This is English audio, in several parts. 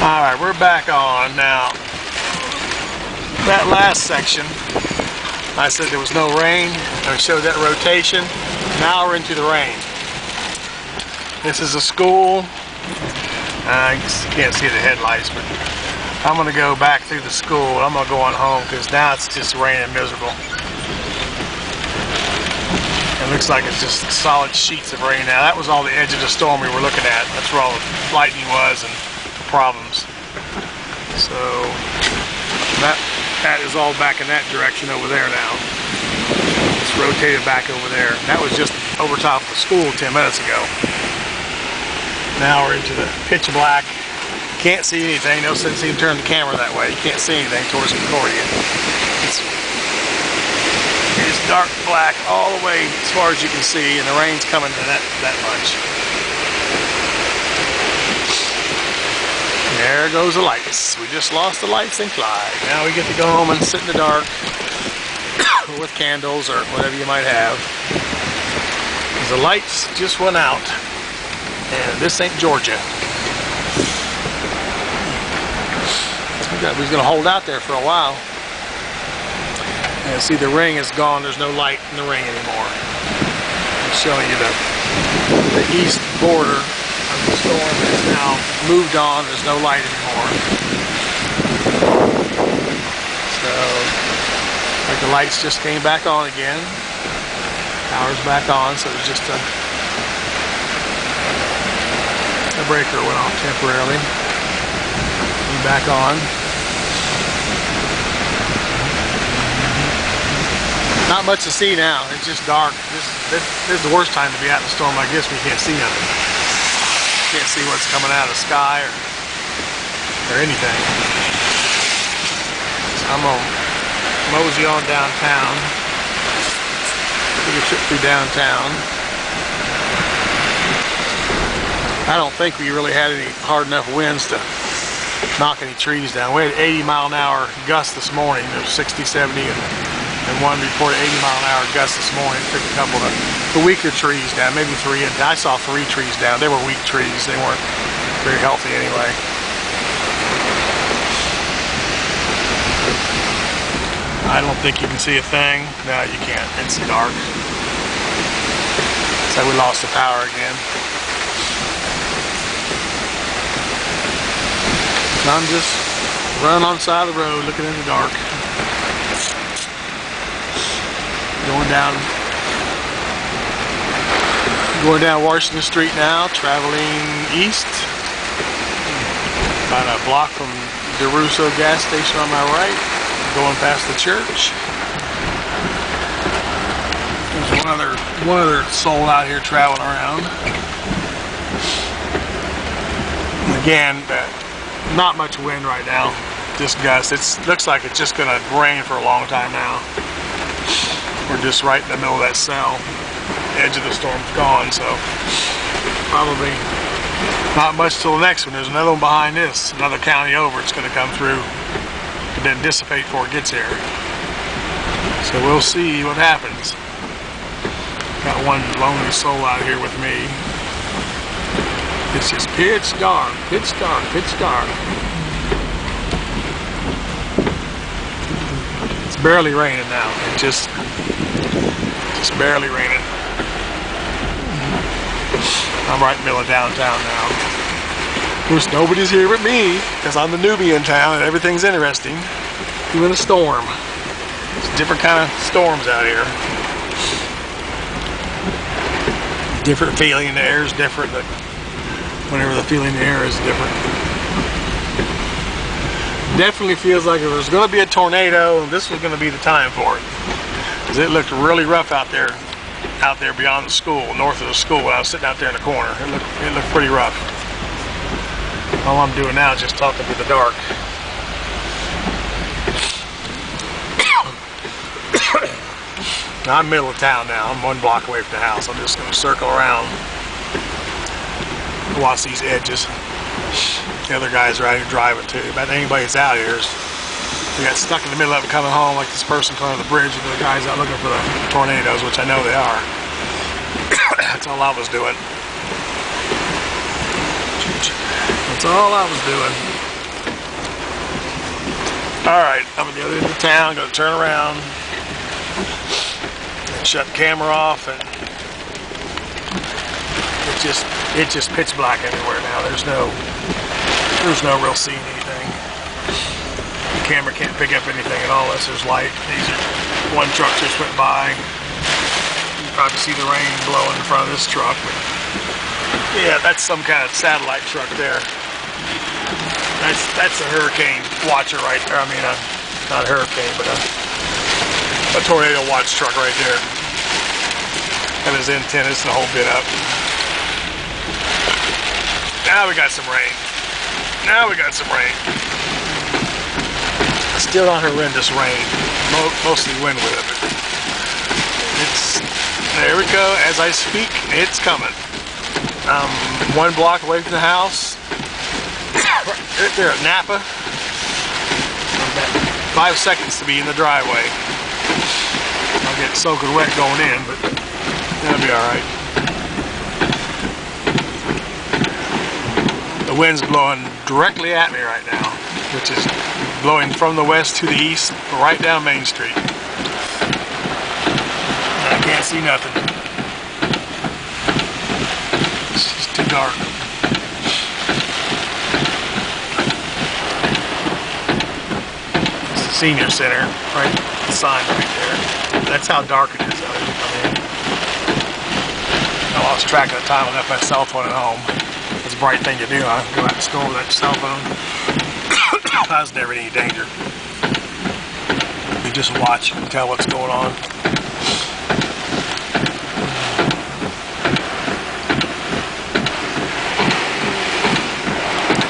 Alright, we're back on now. That last section, I said there was no rain. I showed that rotation. Now we're into the rain. This is a school. You can't see the headlights, but I'm going to go back through the school. I'm going to go on home because now it's just raining miserable. It looks like it's just solid sheets of rain now. That was all the edge of the storm we were looking at. That's where all the lightning was and problems. So that is all back in that direction over there now. It's rotated back over there. That was just over top of the school 10 minutes ago. Now we're into the pitch black. Can't see anything. No sense even turn the camera that way. You can't see anything towards the accordion. It's dark black all the way as far as you can see, and the rain's coming to that much. There goes the lights. We just lost the lights in Clyde. Now we get to go home and sit in the dark with candles or whatever you might have. The lights just went out. And this ain't Georgia. We're going to hold out there for a while. And see, the ring is gone. There's no light in the ring anymore. I'm showing you the east border. The storm has now moved on. There's no light anymore. So, like the lights just came back on again. Power's back on, so there's just a breaker went off temporarily. Back on. Not much to see now. It's just dark. This is the worst time to be out in the storm like this when you can't see nothing. Can't see what's coming out of the sky or anything. So I'm gonna mosey on downtown. Take a trip through downtown. I don't think we really had any hard enough winds to knock any trees down. We had 80-mile-an-hour gusts this morning. There was 60, 70, and one reported 80-mile-an-hour gusts this morning. Took a couple of the weaker trees down, maybe 3. And I saw 3 trees down. They were weak trees. They weren't very healthy anyway. I don't think you can see a thing. No, you can't. It's dark. So we lost the power again. I'm just running on the side of the road, looking in the dark. Going down Washington Street now, traveling east. About a block from DeRusso gas station on my right, going past the church. There's one other soul out here traveling around. And again, not much wind right now, just gusts. It looks like it's just going to rain for a long time now. We're just right in the middle of that cell. The edge of the storm's gone, so probably not much till the next one. There's another one behind this, another county over. It's going to come through and then dissipate before it gets here. So we'll see what happens. Got one lonely soul out here with me. It's just pitch dark, pitch dark, pitch dark. It's barely raining now. It's just barely raining. I'm right in the middle of downtown now. Of course, nobody's here but me, because I'm the newbie in town and everything's interesting. Even a storm. It's different kind of storms out here. Different feeling in the air is different. Whenever the feeling in the air is different. Definitely feels like if there was going to be a tornado, this was going to be the time for it. Because it looked really rough out there beyond the school, north of the school, when I was sitting out there in the corner. It looked pretty rough. All I'm doing now is just talking through the dark. Now, I'm middle of town now. I'm 1 block away from the house. I'm just going to circle around. Watch these edges. The other guys are out here driving too. About anybody that's out here we got stuck in the middle of it coming home, like this person coming to the bridge, and the guys out looking for the tornadoes, which I know they are. That's all I was doing. That's all I was doing. Alright, I'm at the other end of town, gonna turn around, shut the camera off, and it's just pitch black everywhere now. There's no real seeing anything. The camera can't pick up anything at all unless there's light. These are one truck just went by. You can probably see the rain blowing in front of this truck. But yeah, that's some kind of satellite truck there. That's a hurricane watcher right there. I mean, not a hurricane, but a tornado watch truck right there. And his antennas and the whole bit up. Now we got some rain. Now we got some rain. Still not horrendous rain. Mostly wind with it. There we go. As I speak, it's coming. 1 block away from the house. Right there at NAPA. 5 seconds to be in the driveway. I'll get soaking wet going in, but that'll be alright. The wind's blowing directly at me right now, which is blowing from the west to the east, right down Main Street. I can't see nothing. It's just too dark. Senior Center, right, the sign right there. That's how dark it is out here. I lost track of the time. I left my cell phone at home. It's a bright thing to do. I go out and store with that cell phone. I was never in any danger. You just watch and tell what's going on.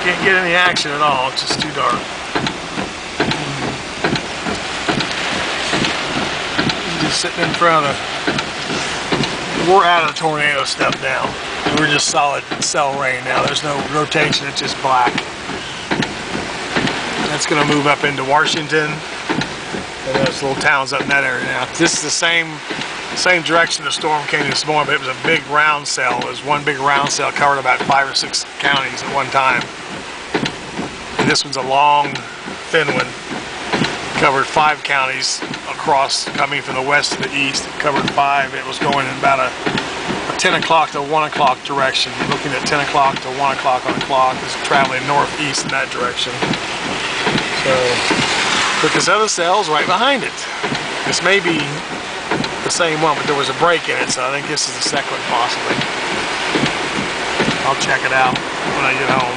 Can't get any action at all. It's just too dark. Just sitting in front of we're out of the tornado stuff now. We're just solid cell rain now. There's no rotation, it's just black. That's gonna move up into Washington and those little towns up in that area now. This is the same direction the storm came this morning, but it was a big round cell. It was one big round cell covered about 5 or 6 counties at one time. And this one's a long, thin one. Covered 5 counties across, coming from the west to the east. It covered 5. It was going in about a 10 o'clock to 1 o'clock direction. Looking at 10 o'clock to 1 o'clock on the clock. It's traveling northeast in that direction. So, but this other cell's right behind it. This may be the same one, but there was a break in it, so I think this is the second one possibly. I'll check it out when I get home.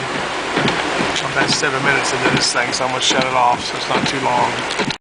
I'm about 7 minutes into this thing, so I'm going to shut it off so it's not too long.